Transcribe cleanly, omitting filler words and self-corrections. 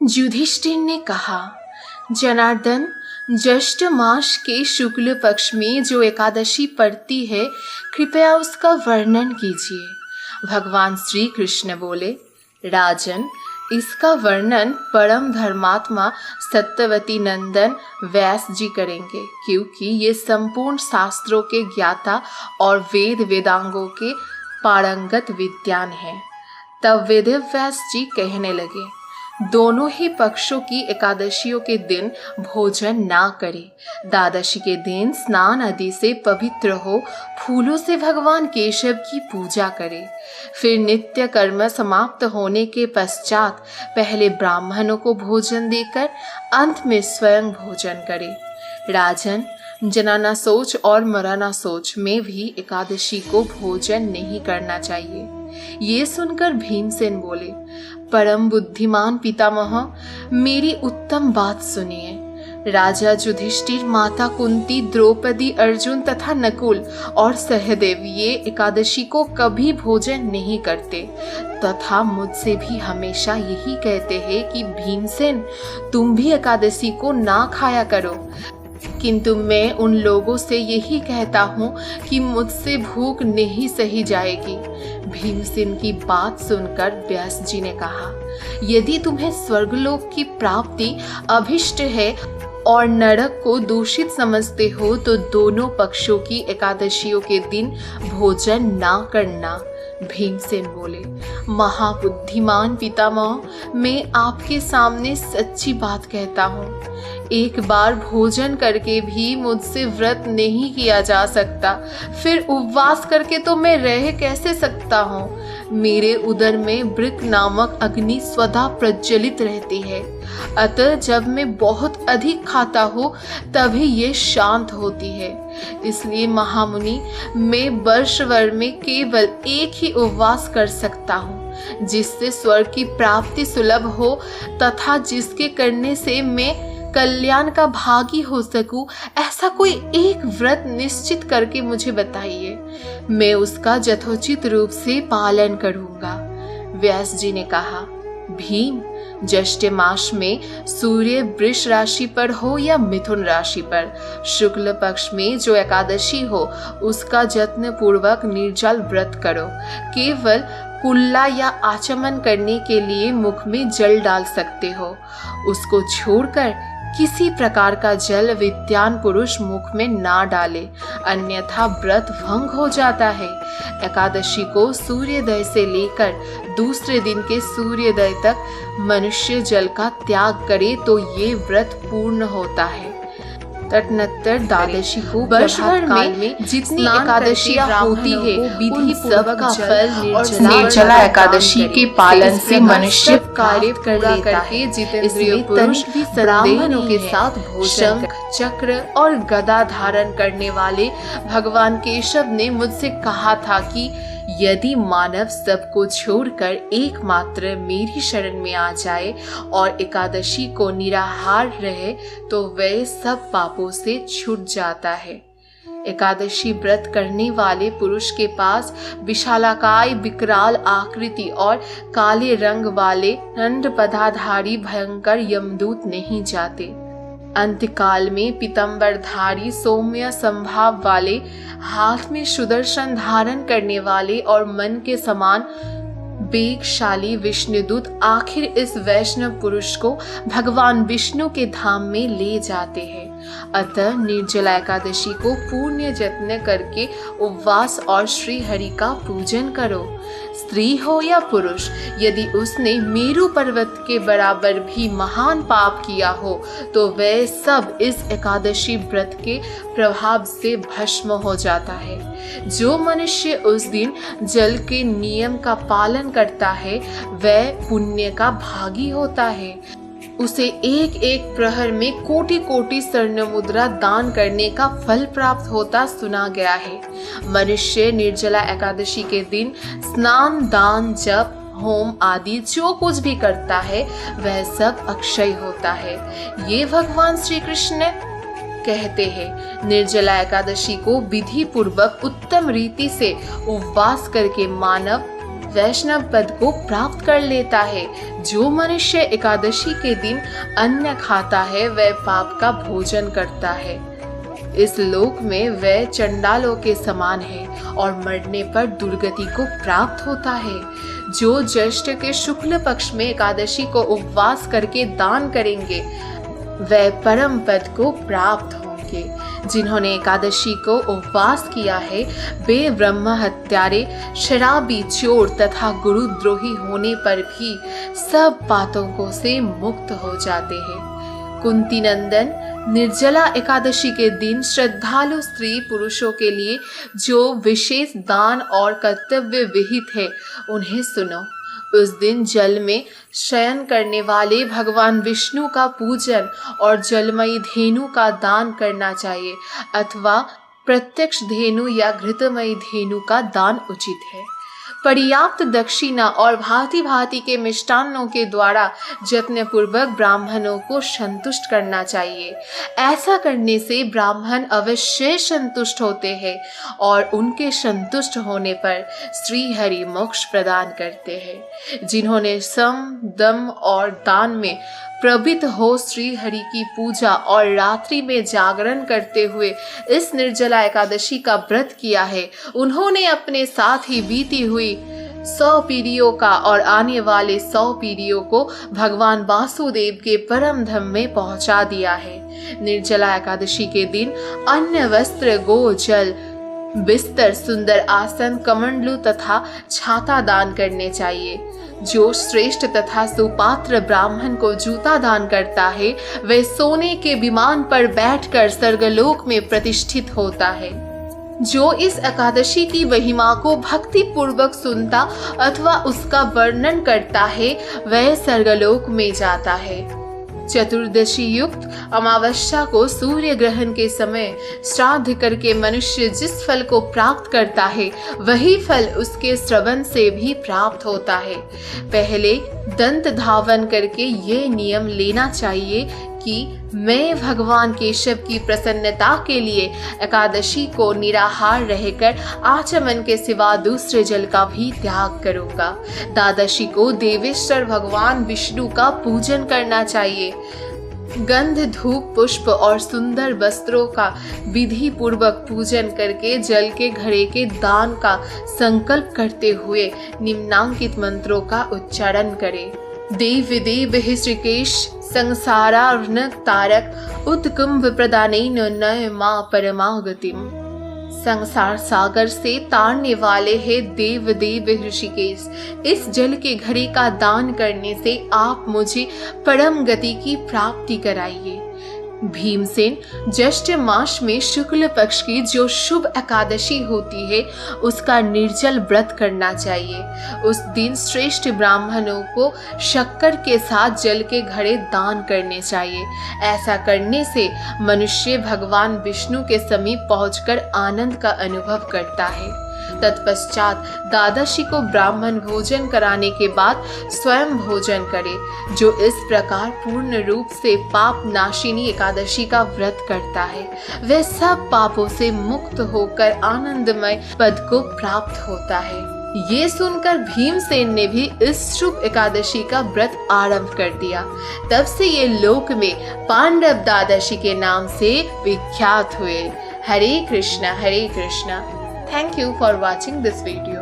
युधिष्ठिर ने कहा, जनार्दन, ज्येष्ठ मास के शुक्ल पक्ष में जो एकादशी पड़ती है, कृपया उसका वर्णन कीजिए। भगवान श्री कृष्ण बोले, राजन, इसका वर्णन परम धर्मात्मा सत्यवती नंदन व्यास जी करेंगे, क्योंकि ये संपूर्ण शास्त्रों के ज्ञाता और वेद वेदांगों के पारंगत विद्वान हैं। तब वेदव्यास जी कहने लगे, दोनों ही पक्षों की एकादशियों के दिन भोजन ना करें। द्वादशी के दिन स्नान आदि से पवित्र हो फूलों से भगवान केशव की पूजा करें। फिर नित्य कर्म समाप्त होने के पश्चात पहले ब्राह्मणों को भोजन देकर अंत में स्वयं भोजन करें। राजन, जनाना शौच और मराना शौच में भी एकादशी को भोजन नहीं करना चाहिए। ये सुनकर भीमसेन बोले, परम बुद्धिमान पितामह, मेरी उत्तम बात सुनिए। राजा युधिष्ठिर, माता कुंती, द्रौपदी, अर्जुन तथा नकुल और सहदेव ये एकादशी को कभी भोजन नहीं करते तथा मुझसे भी हमेशा यही कहते हैं कि भीमसेन, तुम भी एकादशी को ना खाया करो। किंतु मैं उन लोगों से यही कहता हूँ कि मुझसे भूख नहीं सही जाएगी। भीमसेन की बात सुनकर व्यास जी ने कहा, यदि तुम्हें स्वर्गलोक की प्राप्ति अभिष्ट है और नरक को दूषित समझते हो तो दोनों पक्षों की एकादशियों के दिन भोजन ना करना। भीमसेन बोले, महाबुद्धिमान पितामह, मैं आपके सामने सच्ची बात कहता हूँ। एक बार भोजन करके भी मुझसे व्रत नहीं किया जा सकता, फिर उपवास करके तो मैं रह कैसे सकता हूँ। मेरे उदर में वृक नामक अग्नि सदा प्रज्वलित रहती है, अतः जब मैं बहुत अधिक खाता हूँ तभी ये शांत होती है। इसलिए महामुनि, मैं वर्ष भर में केवल एक ही उपवास कर सकता हूँ, जिससे स्वर्ग की प्राप्ति सुलभ हो तथा जिसके करने से मैं कल्याण का भागी हो सकूं। ऐसा कोई एक व्रत निश्चित करके मुझे बताइए, मैं उसका यथोचित रूप से पालन करूंगा। व्यास जी ने कहा, भीम, ज्येष्ठ मास में सूर्य वृष राशि पर हो या मिथुन राशि पर, शुक्ल पक्ष में जो एकादशी हो उसका यत्न पूर्वक निर्जल व्रत करो। केवल कुल्ला या आचमन करने के लिए मुख में जल डाल सकते हो। उसको छोड़कर किसी प्रकार का जल विद्वान पुरुष मुख में ना डाले, अन्यथा व्रत भंग हो जाता है। एकादशी को सूर्योदय से लेकर दूसरे दिन के सूर्योदय तक मनुष्य जल का त्याग करे तो ये व्रत पूर्ण होता है। तदनंतर द्वादशी को वर्ष भर में जितनी एकादशियां होती है विधि सबका फल निर्जला एकादशी के पालन से मनुष्य कार्य कर लेता है। जितेंद्रिय पुरुष भी ब्राह्मणों के साथ भोजन, चक्र और गदा धारण करने वाले भगवान केशव ने मुझसे कहा था कि यदि मानव सबको छोड़कर एकमात्र मेरी शरण में आ जाए और एकादशी को निराहार रहे तो वह सब पापों से छूट जाता है। एकादशी व्रत करने वाले पुरुष के पास विशालाकाय विकराल आकृति और काले रंग वाले दंड पदाधारी भयंकर यमदूत नहीं जाते। अंतकाल में पीतांबरधारी सौम्य संभाव वाले, हाथ में सुदर्शन धारण करने वाले और मन के समान वेगशाली विष्णुदूत आखिर इस वैष्णव पुरुष को भगवान विष्णु के धाम में ले जाते हैं। अतः निर्जला एकादशी को पूर्ण यत्न करके उपवास और श्री हरि का पूजन करो। स्त्री हो या पुरुष, यदि उसने मेरु पर्वत के बराबर भी महान पाप किया हो तो वह सब इस एकादशी व्रत के प्रभाव से भस्म हो जाता है। जो मनुष्य उस दिन जल के नियम का पालन करता है वह पुण्य का भागी होता है। उसे एक एक प्रहर में कोटि कोटि स्वर्ण मुद्रा दान करने का फल प्राप्त होता सुना गया है। मनुष्य निर्जला एकादशी के दिन स्नान, दान, जप, होम आदि जो कुछ भी करता है वह सब अक्षय होता है। ये भगवान श्री कृष्ण कहते हैं। निर्जला एकादशी को विधि पूर्वक उत्तम रीति से उपवास करके मानव वैष्णव पद को प्राप्त कर लेता है। जो मनुष्य एकादशी के दिन अन्न खाता है वह पाप का भोजन करता है। इस लोक में वह चंडालों के समान है और मरने पर दुर्गति को प्राप्त होता है। जो ज्येष्ठ के शुक्ल पक्ष में एकादशी को उपवास करके दान करेंगे वह परम पद को प्राप्त होंगे। जिन्होंने एकादशी को उपवास किया है वे ब्रह्म हत्यारे, शराबी, चोर तथा गुरुद्रोही होने पर भी सब पातकों से मुक्त हो जाते हैं। कुंती नंदन, निर्जला एकादशी के दिन श्रद्धालु स्त्री पुरुषों के लिए जो विशेष दान और कर्तव्य विहित है उन्हें सुनो। उस दिन जल में शयन करने वाले भगवान विष्णु का पूजन और जलमयी धेनु का दान करना चाहिए अथवा प्रत्यक्ष धेनु या घृतमयी धेनु का दान उचित है। पर्याप्त दक्षिणा और भांति भांति के मिष्टान्नों के द्वारा यत्न पूर्वक ब्राह्मणों को संतुष्ट करना चाहिए। ऐसा करने से ब्राह्मण अवश्य संतुष्ट होते हैं और उनके संतुष्ट होने पर श्री हरि मोक्ष प्रदान करते हैं। जिन्होंने सम, दम और दान में प्रवृत्त हो श्री हरि की पूजा और रात्रि में जागरण करते हुए इस निर्जला एकादशी का व्रत किया है, उन्होंने अपने साथ ही बीती हुई 100 पीढ़ियों का और आने वाले 100 पीढ़ियों को भगवान वासुदेव के परम धाम में पहुंचा दिया है। निर्जला एकादशी के दिन अन्न, वस्त्र, गो, जल, बिस्तर, सुंदर आसन, कमंडलू तथा छाता दान करने चाहिए। जो श्रेष्ठ तथा सुपात्र ब्राह्मण को जूता दान करता है वह सोने के विमान पर बैठकर स्वर्गलोक में प्रतिष्ठित होता है। जो इस एकादशी की महिमा को भक्ति पूर्वक सुनता अथवा उसका वर्णन करता है वह स्वर्गलोक में जाता है। चतुर्दशी युक्त अमावस्या को सूर्य ग्रहण के समय श्राद्ध करके मनुष्य जिस फल को प्राप्त करता है वही फल उसके श्रवण से भी प्राप्त होता है। पहले दंत धावन करके ये नियम लेना चाहिए कि मैं भगवान केशव की प्रसन्नता के लिए एकादशी को निराहार रहकर आचमन के सिवा दूसरे जल का भी त्याग करूंगा। द्वादशी को देवेश्वर भगवान विष्णु का पूजन करना चाहिए। गंध, धूप, पुष्प और सुंदर वस्त्रों का विधि पूर्वक पूजन करके जल के घड़े के दान का संकल्प करते हुए निम्नांकित मंत्रों का उच्चारण करें। देव देव हृषिकेश संसारार्णव तारक उत्कुंभ प्रदानेन नय मां परमागतिम। संसार सागर से तारने वाले हैं देव देव ऋषिकेश। इस जल के घड़े का दान करने से आप मुझे परम गति की प्राप्ति कराइए। भीमसेन, ज्येष्ठ मास में शुक्ल पक्ष की जो शुभ एकादशी होती है उसका निर्जल व्रत करना चाहिए। उस दिन श्रेष्ठ ब्राह्मणों को शक्कर के साथ जल के घड़े दान करने चाहिए। ऐसा करने से मनुष्य भगवान विष्णु के समीप पहुंचकर आनंद का अनुभव करता है। तत्पश्चात द्वादशी को ब्राह्मण भोजन कराने के बाद स्वयं भोजन करे। जो इस प्रकार पूर्ण रूप से पाप नाशिनी एकादशी का व्रत करता है वह सब पापों से मुक्त होकर आनंदमय पद को प्राप्त होता है। ये सुनकर भीमसेन ने भी इस शुभ एकादशी का व्रत आरंभ कर दिया। तब से ये लोक में पांडव द्वादशी के नाम से विख्यात हुए। हरे कृष्णा हरे Krishna. Thank you for watching this video.